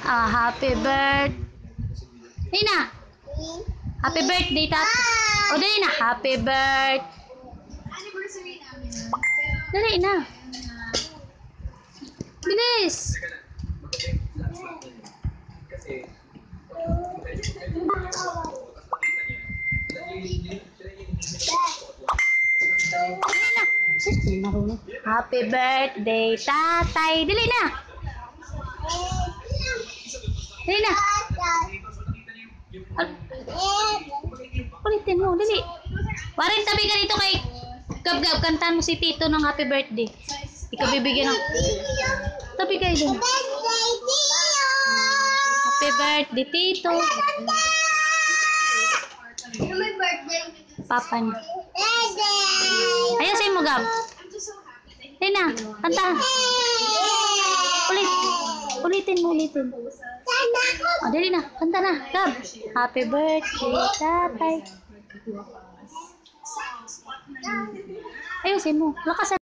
Happy birthday. Dali na. Happy birthday, Tata. O, dali na. Happy birthday. Dali na. Bilis. Happy birthday, Tatay. Dali na. Dali na. Ulitin mo, dali. Warin, tabi ka dito kay Gab-Gab. Kantahan mo si Tito ng happy birthday. Ikaw bibigyan ng... Tabi kayo dun. Happy birthday, Tito. Papa niya. Ayasin mo, Gab. Dali na, kanta. Ulitin mo, ulitin. O, dali na, kanta na, Gab. Happy birthday, Tatay. Ayusin mo, lakasan.